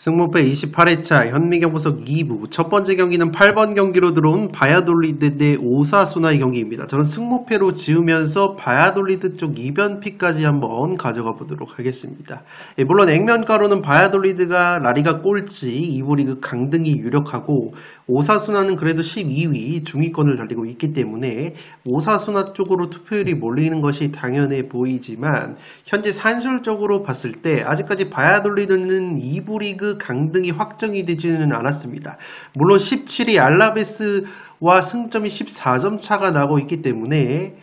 승무패 28회차 현미경보석 2부 첫 번째 경기는 8번 경기로 들어온 바야돌리드 대 오사수나의 경기입니다. 저는 승무패로 지으면서 바야돌리드 쪽 이변픽까지 한번 가져가 보도록 하겠습니다. 물론 액면가로는 바야돌리드가 라리가 꼴찌, 2부 리그 강등이 유력하고 오사수나는 그래도 12위 중위권을 달리고 있기 때문에 오사수나 쪽으로 투표율이 몰리는 것이 당연해 보이지만 현재 산술적으로 봤을 때 아직까지 바야돌리드는 2부 리그 강등이 확정이 되지는 않았습니다. 물론 17위 알라베스와 승점이 14점 차가 나고 있기 때문에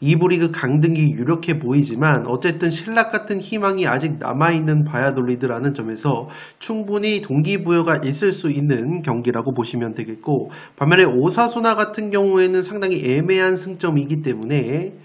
2부 리그 강등이 유력해 보이지만 어쨌든 신락 같은 희망이 아직 남아있는 바야돌리드라는 점에서 충분히 동기부여가 있을 수 있는 경기라고 보시면 되겠고, 반면에 오사수나 같은 경우에는 상당히 애매한 승점이기 때문에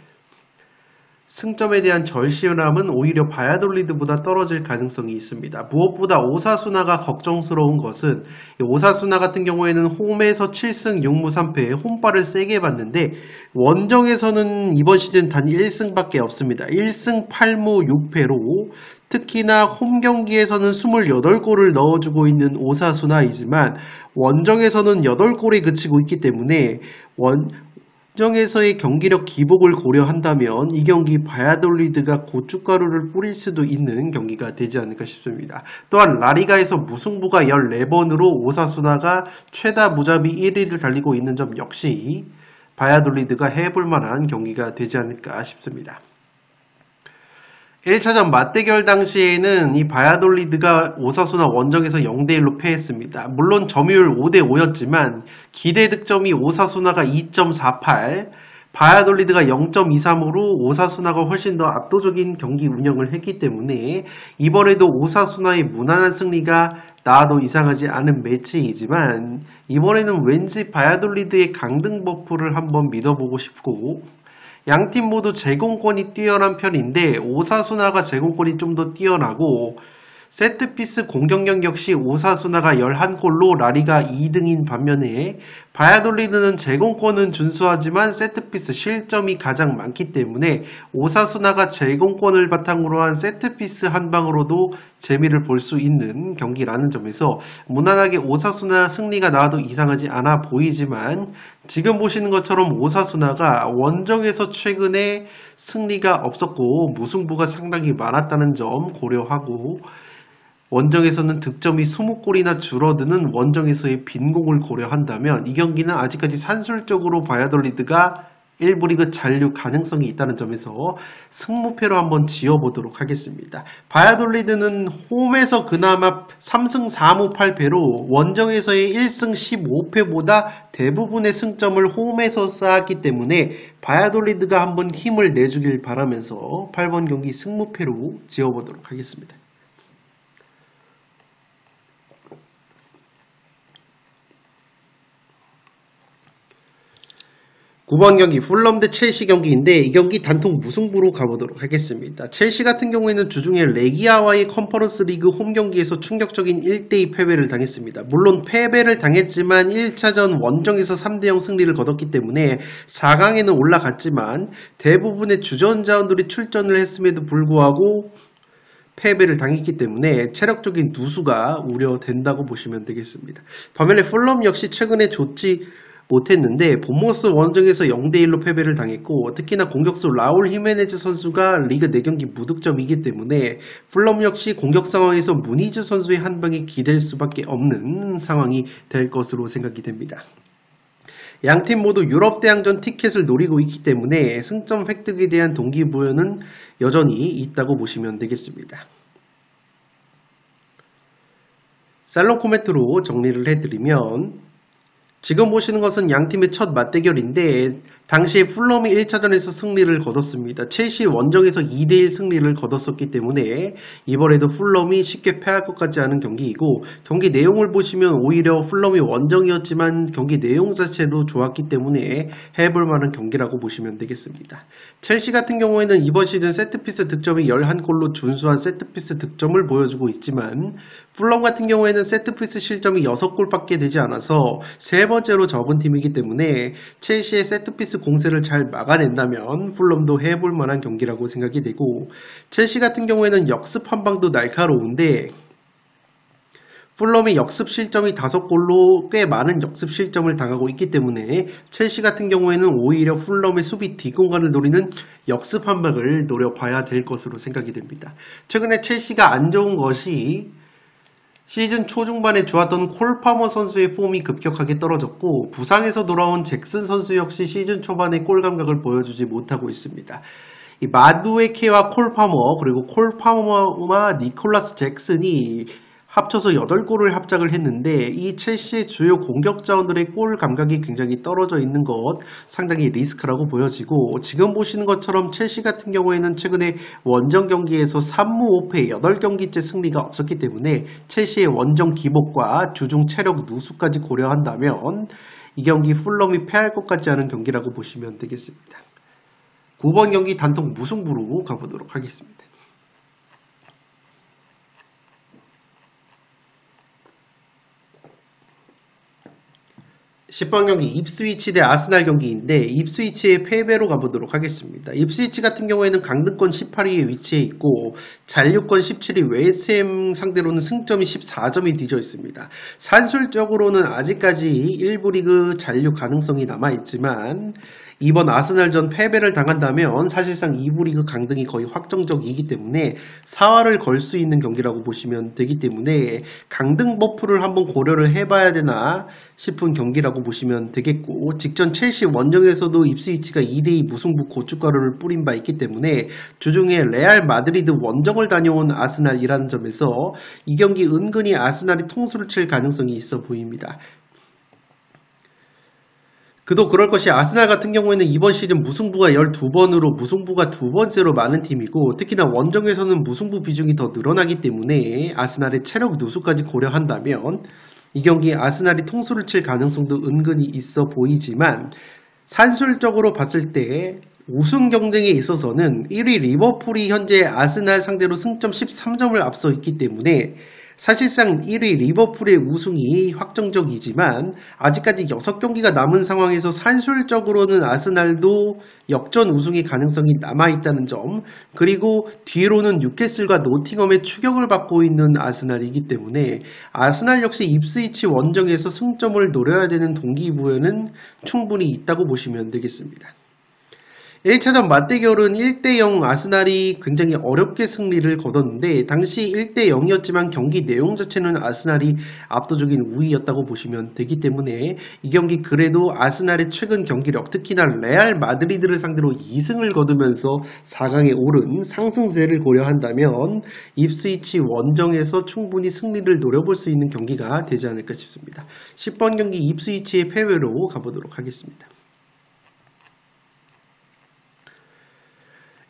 승점에 대한 절실함은 오히려 바야돌리드보다 떨어질 가능성이 있습니다. 무엇보다 오사수나가 걱정스러운 것은 오사수나 같은 경우에는 홈에서 7승 6무 3패 홈발을 세게 봤는데 원정에서는 이번 시즌 단 1승밖에 없습니다. 1승 8무 6패로 특히나 홈 경기에서는 28골을 넣어주고 있는 오사수나이지만 원정에서는 8골에 그치고 있기 때문에 원정에서의 경기력 기복을 고려한다면 이 경기 바야돌리드가 고춧가루를 뿌릴 수도 있는 경기가 되지 않을까 싶습니다. 또한 라리가에서 무승부가 14번으로 오사수나가 최다 무자비 1위를 달리고 있는 점 역시 바야돌리드가 해볼 만한 경기가 되지 않을까 싶습니다. 1차전 맞대결 당시에는 이 바야돌리드가 오사수나 원정에서 0대1로 패했습니다. 물론 점유율 5대5였지만 기대 득점이 오사수나가 2.48, 바야돌리드가 0.23으로 오사수나가 훨씬 더 압도적인 경기 운영을 했기 때문에 이번에도 오사수나의 무난한 승리가 나와도 이상하지 않은 매치이지만 이번에는 왠지 바야돌리드의 강등 버프를 한번 믿어보고 싶고, 양팀 모두 제공권이 뛰어난 편인데 오사수나가 제공권이 좀 더 뛰어나고 세트피스 공격력 역시 오사수나가 11골로 라리가 2등인 반면에 바야돌리드는 제공권은 준수하지만 세트피스 실점이 가장 많기 때문에 오사수나가 제공권을 바탕으로 한 세트피스 한 방으로도 재미를 볼 수 있는 경기라는 점에서 무난하게 오사수나 승리가 나와도 이상하지 않아 보이지만 지금 보시는 것처럼 오사수나가 원정에서 최근에 승리가 없었고 무승부가 상당히 많았다는 점 고려하고 원정에서는 득점이 20골이나 줄어드는 원정에서의 빈공을 고려한다면 이 경기는 아직까지 산술적으로 바야돌리드가 1부 리그 잔류 가능성이 있다는 점에서 승무패로 한번 지어보도록 하겠습니다. 바야돌리드는 홈에서 그나마 3승 4무 8패로 원정에서의 1승 15패보다 대부분의 승점을 홈에서 쌓았기 때문에 바야돌리드가 한번 힘을 내주길 바라면서 8번 경기 승무패로 지어보도록 하겠습니다. 9번 경기 풀럼 대 첼시 경기인데 이 경기 단통 무승부로 가보도록 하겠습니다. 첼시 같은 경우에는 주중에 레기아와의 컨퍼런스 리그 홈 경기에서 충격적인 1대2 패배를 당했습니다. 물론 패배를 당했지만 1차전 원정에서 3대0 승리를 거뒀기 때문에 4강에는 올라갔지만 대부분의 주전자원들이 출전을 했음에도 불구하고 패배를 당했기 때문에 체력적인 누수가 우려된다고 보시면 되겠습니다. 반면에 풀럼 역시 최근에 좋지 못했는데 본머스 원정에서 0대1로 패배를 당했고 특히나 공격수 라울 히메네즈 선수가 리그 4경기 무득점이기 때문에 풀럼 역시 공격 상황에서 무니즈 선수의 한 방이 기댈 수밖에 없는 상황이 될 것으로 생각이 됩니다. 양팀 모두 유럽 대항전 티켓을 노리고 있기 때문에 승점 획득에 대한 동기부여는 여전히 있다고 보시면 되겠습니다. 살롱 코멘트로 정리를 해드리면 지금 보시는 것은 양팀의 첫 맞대결인데 당시에 풀럼이 1차전에서 승리를 거뒀습니다. 첼시 원정에서 2대1 승리를 거뒀었기 때문에 이번에도 풀럼이 쉽게 패할 것 같지 않은 경기이고 경기 내용을 보시면 오히려 풀럼이 원정이었지만 경기 내용 자체도 좋았기 때문에 해볼 만한 경기라고 보시면 되겠습니다. 첼시 같은 경우에는 이번 시즌 세트피스 득점이 11골로 준수한 세트피스 득점을 보여주고 있지만 풀럼 같은 경우에는 세트피스 실점이 6골밖에 되지 않아서 세 번째로 적은 팀이기 때문에 첼시의 세트피스 공세를 잘 막아낸다면 풀럼도 해볼 만한 경기라고 생각이 되고 첼시 같은 경우에는 역습 한 방도 날카로운데 풀럼의 역습 실점이 5골로 꽤 많은 역습 실점을 당하고 있기 때문에 첼시 같은 경우에는 오히려 풀럼의 수비 뒷공간을 노리는 역습 한방을 노려봐야 될 것으로 생각이 됩니다. 최근에 첼시가 안 좋은 것이 시즌 초중반에 좋았던 콜 파머 선수의 폼이 급격하게 떨어졌고 부상에서 돌아온 잭슨 선수 역시 시즌 초반에 골 감각을 보여주지 못하고 있습니다. 이 마두에케와 콜 파머 그리고 콜 파머와 니콜라스 잭슨이 합쳐서 8골을 합작을 했는데 이 첼시의 주요 공격 자원들의 골 감각이 굉장히 떨어져 있는 것 상당히 리스크라고 보여지고 지금 보시는 것처럼 첼시 같은 경우에는 최근에 원정 경기에서 3무 5패 8경기째 승리가 없었기 때문에 첼시의 원정 기복과 주중 체력 누수까지 고려한다면 이 경기 풀럼이 패할 것 같지 않은 경기라고 보시면 되겠습니다. 9번 경기 단통 무승부로 가보도록 하겠습니다. 10번 경기 입스위치 대 아스날 경기인데 입스위치의 패배로 가보도록 하겠습니다. 입스위치 같은 경우에는 강등권 18위에 위치해 있고 잔류권 17위 웨스트햄 상대로는 승점이 14점이 뒤져 있습니다. 산술적으로는 아직까지 1부 리그 잔류 가능성이 남아있지만 이번 아스날전 패배를 당한다면 사실상 2부 리그 강등이 거의 확정적이기 때문에 사활을 걸 수 있는 경기라고 보시면 되기 때문에 강등 버프를 한번 고려를 해봐야 되나 싶은 경기라고 보시면 되겠고 직전 첼시 원정에서도 입스위치가 2대2 무승부 고춧가루를 뿌린 바 있기 때문에 주중에 레알 마드리드 원정을 다녀온 아스날이라는 점에서 이 경기 은근히 아스날이 통수를 칠 가능성이 있어 보입니다. 그도 그럴 것이 아스날 같은 경우에는 이번 시즌 무승부가 12번으로 무승부가 2번째로 많은 팀이고 특히나 원정에서는 무승부 비중이 더 늘어나기 때문에 아스날의 체력 누수까지 고려한다면 이 경기 아스날이 통수를 칠 가능성도 은근히 있어 보이지만 산술적으로 봤을 때 우승 경쟁에 있어서는 1위 리버풀이 현재 아스날 상대로 승점 13점을 앞서 있기 때문에 사실상 1위 리버풀의 우승이 확정적이지만 아직까지 6경기가 남은 상황에서 산술적으로는 아스날도 역전 우승의 가능성이 남아있다는 점 그리고 뒤로는 뉴캐슬과 노팅엄의 추격을 받고 있는 아스날이기 때문에 아스날 역시 입스위치 원정에서 승점을 노려야 되는 동기부여는 충분히 있다고 보시면 되겠습니다. 1차전 맞대결은 1대0 아스날이 굉장히 어렵게 승리를 거뒀는데 당시 1대0이었지만 경기 내용 자체는 아스날이 압도적인 우위였다고 보시면 되기 때문에 이 경기 그래도 아스날의 최근 경기력 특히나 레알 마드리드를 상대로 2승을 거두면서 4강에 오른 상승세를 고려한다면 입스위치 원정에서 충분히 승리를 노려볼 수 있는 경기가 되지 않을까 싶습니다. 10번 경기 입스위치의 패배로 가보도록 하겠습니다.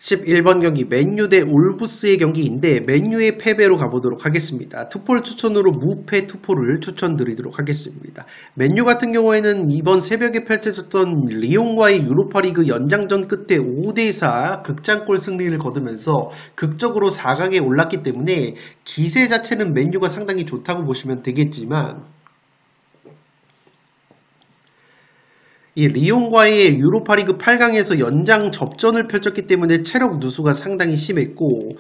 11번 경기 맨유 대 울브스의 경기인데 맨유의 패배로 가보도록 하겠습니다. 투폴 추천으로 무패 투폴을 추천드리도록 하겠습니다. 맨유 같은 경우에는 이번 새벽에 펼쳐졌던 리옹과의 유로파리그 연장전 끝에 5대4 극장골 승리를 거두면서 극적으로 4강에 올랐기 때문에 기세 자체는 맨유가 상당히 좋다고 보시면 되겠지만 이 리옹과의 유로파리그 8강에서 연장 접전을 펼쳤기 때문에 체력 누수가 상당히 심했고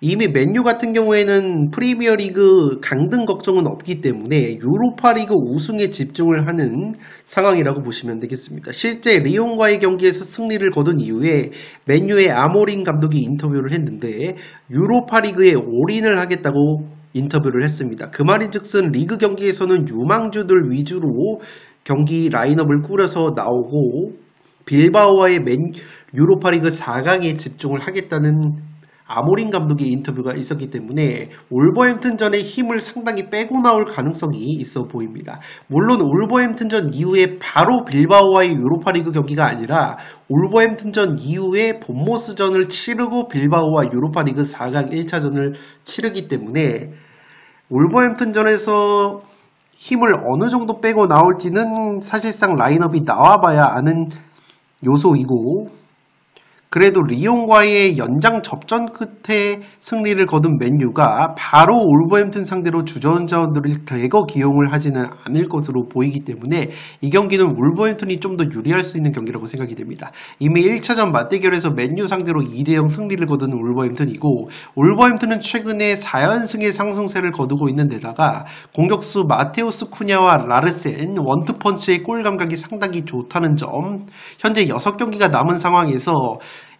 이미 맨유 같은 경우에는 프리미어리그 강등 걱정은 없기 때문에 유로파리그 우승에 집중을 하는 상황이라고 보시면 되겠습니다. 실제 리옹과의 경기에서 승리를 거둔 이후에 맨유의 아모린 감독이 인터뷰를 했는데 유로파리그에 올인을 하겠다고 인터뷰를 했습니다. 그 말인즉슨 리그 경기에서는 유망주들 위주로 경기 라인업을 꾸려서 나오고 빌바오와의 유로파리그 4강에 집중을 하겠다는 아모린 감독의 인터뷰가 있었기 때문에 울버햄튼전의 힘을 상당히 빼고 나올 가능성이 있어 보입니다. 물론 울버햄튼전 이후에 바로 빌바오와의 유로파리그 경기가 아니라 울버햄튼전 이후에 본모스전을 치르고 빌바오와 유로파리그 4강 1차전을 치르기 때문에 울버햄튼전에서 힘을 어느 정도 빼고 나올지는 사실상 라인업이 나와봐야 아는 요소이고 그래도 리옹과의 연장 접전 끝에 승리를 거둔 맨유가 바로 울버햄튼 상대로 주전자원들을 대거 기용을 하지는 않을 것으로 보이기 때문에 이 경기는 울버햄튼이 좀 더 유리할 수 있는 경기라고 생각이 됩니다. 이미 1차전 맞대결에서 맨유 상대로 2대0 승리를 거둔 울버햄튼이고, 울버햄튼은 최근에 4연승의 상승세를 거두고 있는 데다가 공격수 마테우스 쿠냐와 라르센, 원투펀치의 골 감각이 상당히 좋다는 점, 현재 6경기가 남은 상황에서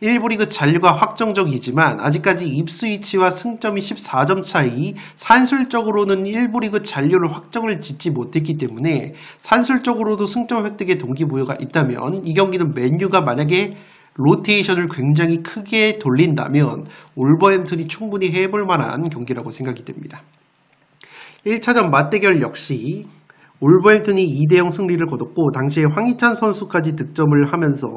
1부 리그 잔류가 확정적이지만 아직까지 입스위치와 승점이 14점 차이, 산술적으로는 1부 리그 잔류를 확정을 짓지 못했기 때문에 산술적으로도 승점 획득의 동기부여가 있다면, 이 경기는 맨유가 만약에 로테이션을 굉장히 크게 돌린다면 울버햄튼이 충분히 해볼 만한 경기라고 생각이 됩니다. 1차전 맞대결 역시 울버햄튼이 2대0 승리를 거뒀고, 당시에 황희찬 선수까지 득점을 하면서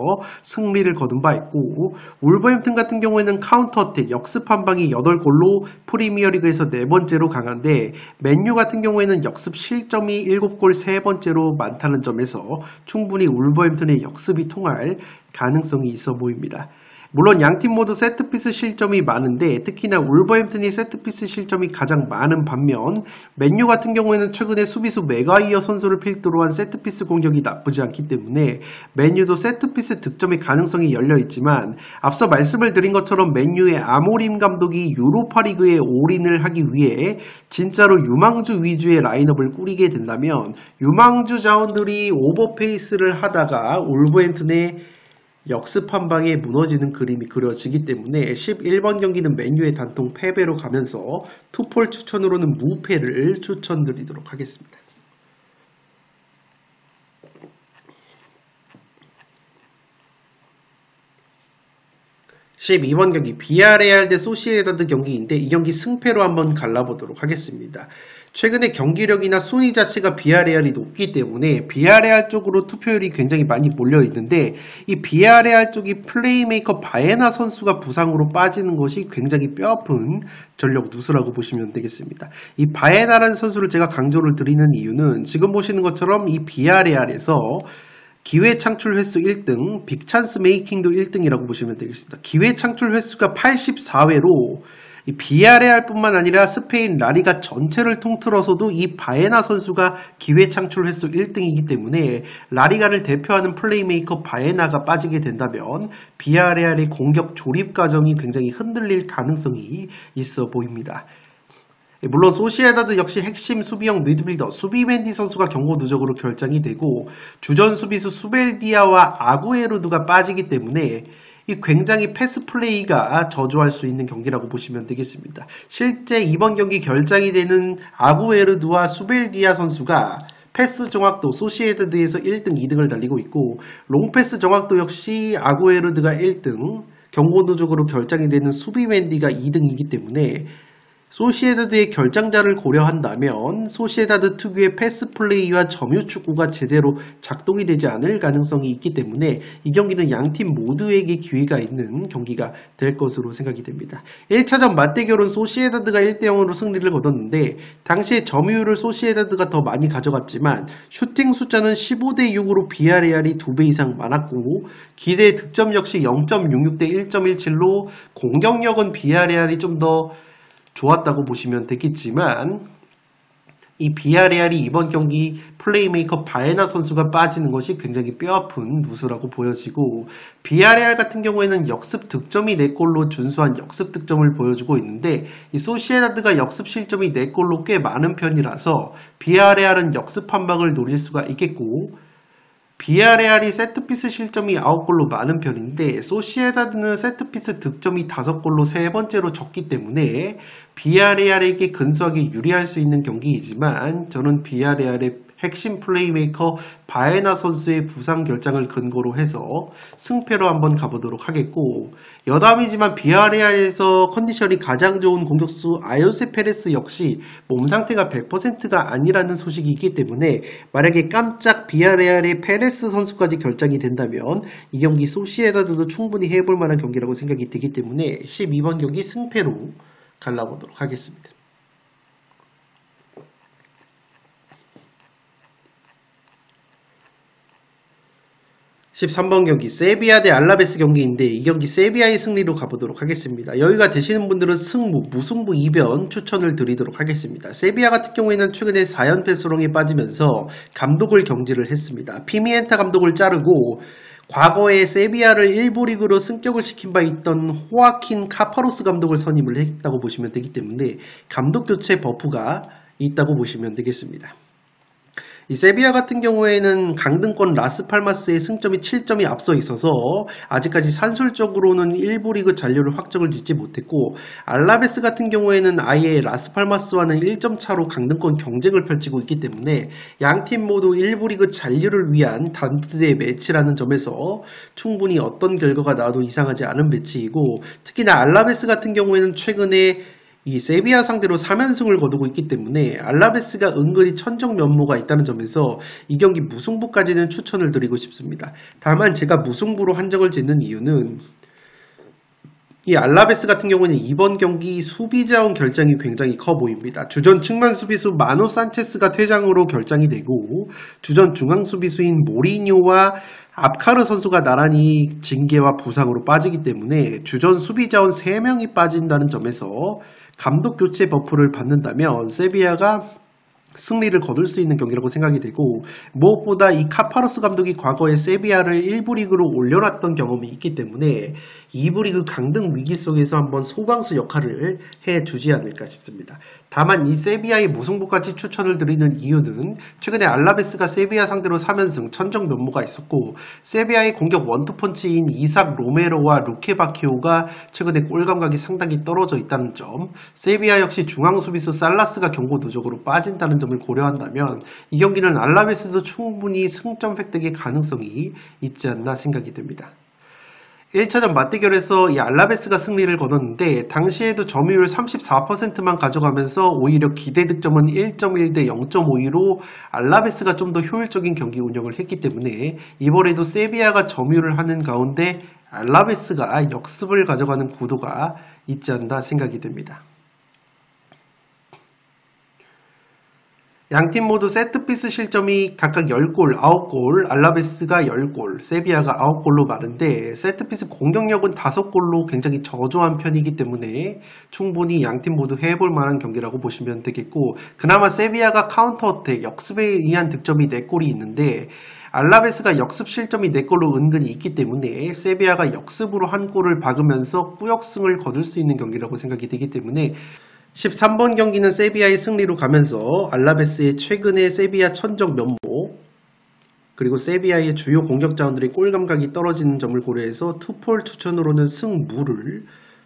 승리를 거둔 바 있고, 울버햄튼 같은 경우에는 카운터어택, 역습 한방이 8골로 프리미어리그에서 4번째로 강한데, 맨유 같은 경우에는 역습 실점이 7골 3번째로 많다는 점에서 충분히 울버햄튼의 역습이 통할 가능성이 있어 보입니다. 물론 양팀 모두 세트피스 실점이 많은데, 특히나 울버햄튼이 세트피스 실점이 가장 많은 반면 맨유 같은 경우에는 최근에 수비수 맥과이어 선수를 필두로 한 세트피스 공격이 나쁘지 않기 때문에 맨유도 세트피스 득점의 가능성이 열려있지만, 앞서 말씀을 드린 것처럼 맨유의 아모림 감독이 유로파리그에 올인을 하기 위해 진짜로 유망주 위주의 라인업을 꾸리게 된다면, 유망주 자원들이 오버페이스를 하다가 울버햄튼의 역습 한 방에 무너지는 그림이 그려지기 때문에 11번 경기는 맨유의 단통 패배로 가면서 투폴 추천으로는 무패를 추천드리도록 하겠습니다. 12번 경기 비아레알 대 소시에다드 경기인데, 이 경기 승패로 한번 갈라보도록 하겠습니다. 최근에 경기력이나 순위 자체가 비아레알이 높기 때문에 비아레알 쪽으로 투표율이 굉장히 많이 몰려 있는데, 이 비아레알 쪽이 플레이메이커 바에나 선수가 부상으로 빠지는 것이 굉장히 뼈아픈 전력 누수라고 보시면 되겠습니다. 이 바에나라는 선수를 제가 강조를 드리는 이유는 지금 보시는 것처럼 이 비아레알에서 기회 창출 횟수 1등, 빅찬스 메이킹도 1등이라고 보시면 되겠습니다. 기회 창출 횟수가 84회로 이 비아레알 뿐만 아니라 스페인 라리가 전체를 통틀어서도 이 바에나 선수가 기회 창출 횟수 1등이기 때문에 라리가를 대표하는 플레이메이커 바에나가 빠지게 된다면 비아레알의 공격 조립 과정이 굉장히 흔들릴 가능성이 있어 보입니다. 물론 소시에다드 역시 핵심 수비형 미드필더 수비멘디 선수가 경고 누적으로 결장이 되고, 주전 수비수 수벨디아와 아구에르두가 빠지기 때문에 이 굉장히 패스 플레이가 저조할 수 있는 경기라고 보시면 되겠습니다. 실제 이번 경기 결장이 되는 아구에르두와 수벨디아 선수가 패스 정확도 소시에다드에서 1등, 2등을 달리고 있고, 롱패스 정확도 역시 아구에르드가 1등, 경고 누적으로 결장이 되는 수비멘디가 2등이기 때문에 소시에다드의 결장자를 고려한다면 소시에다드 특유의 패스 플레이와 점유 축구가 제대로 작동이 되지 않을 가능성이 있기 때문에 이 경기는 양팀 모두에게 기회가 있는 경기가 될 것으로 생각이 됩니다. 1차전 맞대결은 소시에다드가 1대0으로 승리를 거뒀는데, 당시에 점유율을 소시에다드가 더 많이 가져갔지만 슈팅 숫자는 15대6으로 비아레알이 2배 이상 많았고, 기대 득점 역시 0.66대 1.17로 공격력은 비아레알이 좀 더 좋았다고 보시면 되겠지만, 이 비아레알이 이번 경기 플레이메이커 바에나 선수가 빠지는 것이 굉장히 뼈아픈 누수라고 보여지고, 비아레알 같은 경우에는 역습 득점이 4골로 준수한 역습 득점을 보여주고 있는데, 이 소시에다드가 역습 실점이 4골로 꽤 많은 편이라서 비아레알은 역습 한 방을 노릴 수가 있겠고, 비아레알이 세트피스 실점이 9골로 많은 편인데 소시에다드는 세트피스 득점이 5골로 3번째로 적기 때문에 비아레알에게 근소하게 유리할 수 있는 경기이지만, 저는 비아레알의 핵심 플레이메이커 바에나 선수의 부상 결장을 근거로 해서 승패로 한번 가보도록 하겠고, 여담이지만 비아레알에서 컨디션이 가장 좋은 공격수 아요세 페레스 역시 몸 상태가 100%가 아니라는 소식이 있기 때문에, 만약에 깜짝 비아레알의 페레스 선수까지 결장이 된다면 이 경기 소시에다드도 충분히 해볼 만한 경기라고 생각이 되기 때문에 12번 경기 승패로 갈라보도록 하겠습니다. 13번 경기 세비야 대 알라베스 경기인데 이 경기 세비야의 승리로 가보도록 하겠습니다. 여유가 되시는 분들은 승무, 무승부 2변 추천을 드리도록 하겠습니다. 세비야 같은 경우에는 최근에 4연패 수렁에 빠지면서 감독을 경질을 했습니다. 피미엔타 감독을 자르고 과거에 세비야를 1부 리그로 승격을 시킨 바 있던 호아킨 카파로스 감독을 선임을 했다고 보시면 되기 때문에 감독 교체 버프가 있다고 보시면 되겠습니다. 이 세비야 같은 경우에는 강등권 라스팔마스의 승점이 7점이 앞서 있어서 아직까지 산술적으로는 1부 리그 잔류를 확정을 짓지 못했고, 알라베스 같은 경우에는 아예 라스팔마스와는 1점 차로 강등권 경쟁을 펼치고 있기 때문에 양팀 모두 1부 리그 잔류를 위한 단두대 매치라는 점에서 충분히 어떤 결과가 나와도 이상하지 않은 매치이고, 특히나 알라베스 같은 경우에는 최근에 이 세비야 상대로 3연승을 거두고 있기 때문에 알라베스가 은근히 천적 면모가 있다는 점에서 이 경기 무승부까지는 추천을 드리고 싶습니다. 다만 제가 무승부로 한정을 짓는 이유는 이 알라베스 같은 경우는 이번 경기 수비 자원 결장이 굉장히 커 보입니다. 주전 측면 수비수 마누 산체스가 퇴장으로 결장이 되고, 주전 중앙 수비수인 모리뉴와 압카르 선수가 나란히 징계와 부상으로 빠지기 때문에 주전 수비 자원 3명이 빠진다는 점에서 감독 교체 버프를 받는다면 세비야가 승리를 거둘 수 있는 경기라고 생각이 되고, 무엇보다 이 카파로스 감독이 과거에 세비야를 1부 리그로 올려놨던 경험이 있기 때문에 2부 리그 강등 위기 속에서 한번 소강수 역할을 해주지 않을까 싶습니다. 다만 이 세비야의 무승부까지 추천을 드리는 이유는 최근에 알라베스가 세비야 상대로 3연승 천적 면모가 있었고, 세비야의 공격 원투펀치인 이삭 로메로와 루케 바키오가 최근에 골 감각이 상당히 떨어져 있다는 점, 세비야 역시 중앙 수비수 살라스가 경고 누적으로 빠진다는 점을 고려한다면 이 경기는 알라베스도 충분히 승점 획득의 가능성이 있지 않나 생각이 됩니다. 1차전 맞대결에서 이 알라베스가 승리를 거뒀는데 당시에도 점유율 34%만 가져가면서 오히려 기대 득점은 1.1 대 0.52로 알라베스가 좀 더 효율적인 경기 운영을 했기 때문에 이번에도 세비야가 점유를 하는 가운데 알라베스가 역습을 가져가는 구도가 있지 않나 생각이 됩니다. 양팀 모두 세트피스 실점이 각각 10골, 9골, 알라베스가 10골, 세비야가 9골로 많은데 세트피스 공격력은 5골로 굉장히 저조한 편이기 때문에 충분히 양팀 모두 해볼 만한 경기라고 보시면 되겠고, 그나마 세비야가 카운터 어택, 역습에 의한 득점이 4골이 있는데 알라베스가 역습 실점이 4골로 은근히 있기 때문에 세비야가 역습으로 한 골을 박으면서 꾸역승을 거둘 수 있는 경기라고 생각이 되기 때문에 13번 경기는 세비야의 승리로 가면서 알라베스의 최근의 세비야 천적 면모, 그리고 세비야의 주요 공격 자원들의 골 감각이 떨어지는 점을 고려해서 투폴 추천으로는 승무를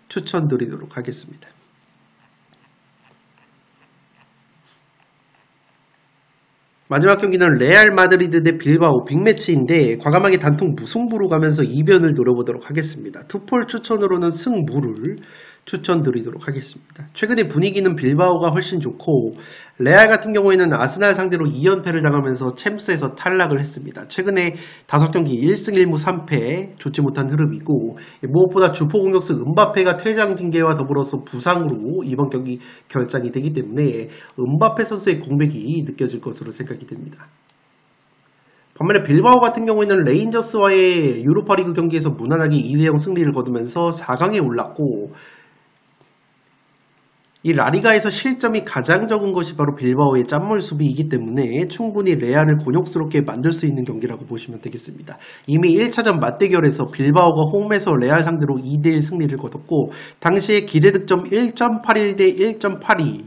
추천드리도록 하겠습니다. 마지막 경기는 레알 마드리드 대 빌바오 빅매치인데 과감하게 단통 무승부로 가면서 2변을 노려보도록 하겠습니다. 투폴 추천으로는 승무를 추천드리도록 하겠습니다. 최근에 분위기는 빌바오가 훨씬 좋고 레알 같은 경우에는 아스날 상대로 2연패를 당하면서 챔스에서 탈락을 했습니다. 최근에 5경기 1승 1무 3패 좋지 못한 흐름이고, 무엇보다 주포 공격수 은바페가 퇴장 징계와 더불어서 부상으로 이번 경기 결장이 되기 때문에 은바페 선수의 공백이 느껴질 것으로 생각이 됩니다. 반면에 빌바오 같은 경우에는 레인저스와의 유로파리그 경기에서 무난하게 2대0 승리를 거두면서 4강에 올랐고, 이 라리가에서 실점이 가장 적은 것이 바로 빌바오의 짠물 수비이기 때문에 충분히 레알을 곤욕스럽게 만들 수 있는 경기라고 보시면 되겠습니다. 이미 1차전 맞대결에서 빌바오가 홈에서 레알 상대로 2대1 승리를 거뒀고, 당시에 기대 득점 1.81 대 1.82,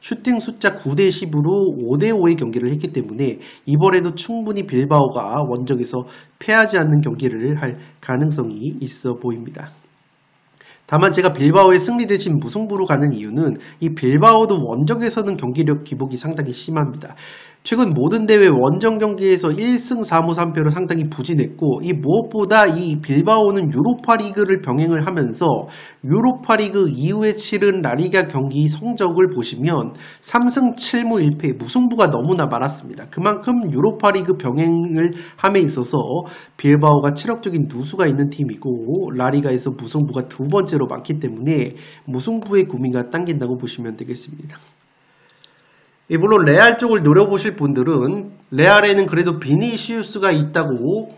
슈팅 숫자 9대 10으로 5대 5의 경기를 했기 때문에 이번에도 충분히 빌바오가 원정에서 패하지 않는 경기를 할 가능성이 있어 보입니다. 다만 제가 빌바오의 승리 대신 무승부로 가는 이유는 이 빌바오도 원정에서는 경기력 기복이 상당히 심합니다. 최근 모든 대회 원정 경기에서 1승 4무 3패로 상당히 부진했고, 이 무엇보다 이 빌바오는 유로파리그를 병행을 하면서 유로파리그 이후에 치른 라리가 경기 성적을 보시면 3승 7무 1패 무승부가 너무나 많았습니다. 그만큼 유로파리그 병행을 함에 있어서 빌바오가 체력적인 누수가 있는 팀이고 라리가에서 무승부가 두 번째로 많기 때문에 무승부의 구미가 당긴다고 보시면 되겠습니다. 물론 레알 쪽을 노려보실 분들은 레알에는 그래도 비니시우스가 있다고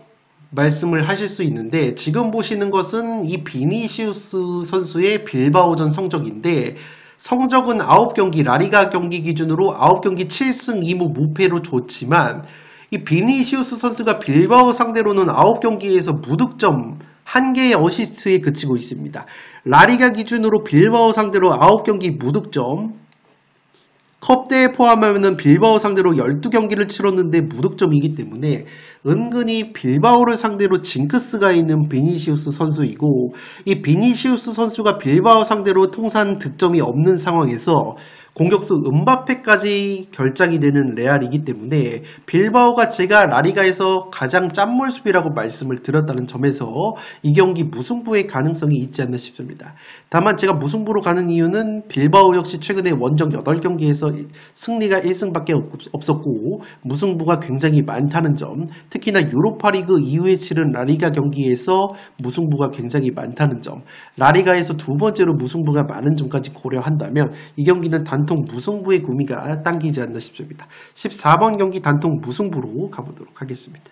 말씀을 하실 수 있는데 지금 보시는 것은 이 비니시우스 선수의 빌바오전 성적인데 성적은 9경기 라리가 경기 기준으로 9경기 7승 2무 무패로 좋지만 이 비니시우스 선수가 빌바오 상대로는 9경기에서 무득점 1개의 어시스트에 그치고 있습니다. 라리가 기준으로 빌바오 상대로 9경기 무득점 컵대에 포함하면 빌바오 상대로 12경기를 치렀는데 무득점이기 때문에 은근히 빌바오를 상대로 징크스가 있는 비니시우스 선수이고 이 비니시우스 선수가 빌바오 상대로 통산 득점이 없는 상황에서 공격수 음바페까지 결장이 되는 레알이기 때문에 빌바오가 제가 라리가에서 가장 짠물 수비라고 말씀을 드렸다는 점에서 이 경기 무승부의 가능성이 있지 않나 싶습니다. 다만 제가 무승부로 가는 이유는 빌바오 역시 최근에 원정 8경기에서 승리가 1승밖에 없었고 무승부가 굉장히 많다는 점, 특히나 유로파리그 이후에 치른 라리가 경기에서 무승부가 굉장히 많다는 점, 라리가에서 두 번째로 무승부가 많은 점까지 고려한다면 이 경기는 단통 무승부의 구미가 당기지 않나 싶습니다. 14번 경기 단통 무승부로 가보도록 하겠습니다.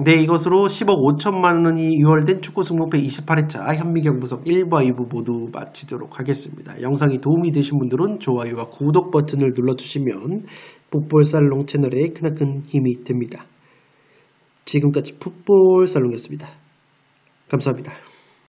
네, 이것으로 10억 5천만 원이 유월된 축구 승부패 28회차 현미경 분석 1부 2부 모두 마치도록 하겠습니다. 영상이 도움이 되신 분들은 좋아요와 구독 버튼을 눌러주시면 풋볼살롱 채널에 크나큰 힘이 됩니다. 지금까지 풋볼살롱이었습니다. 감사합니다.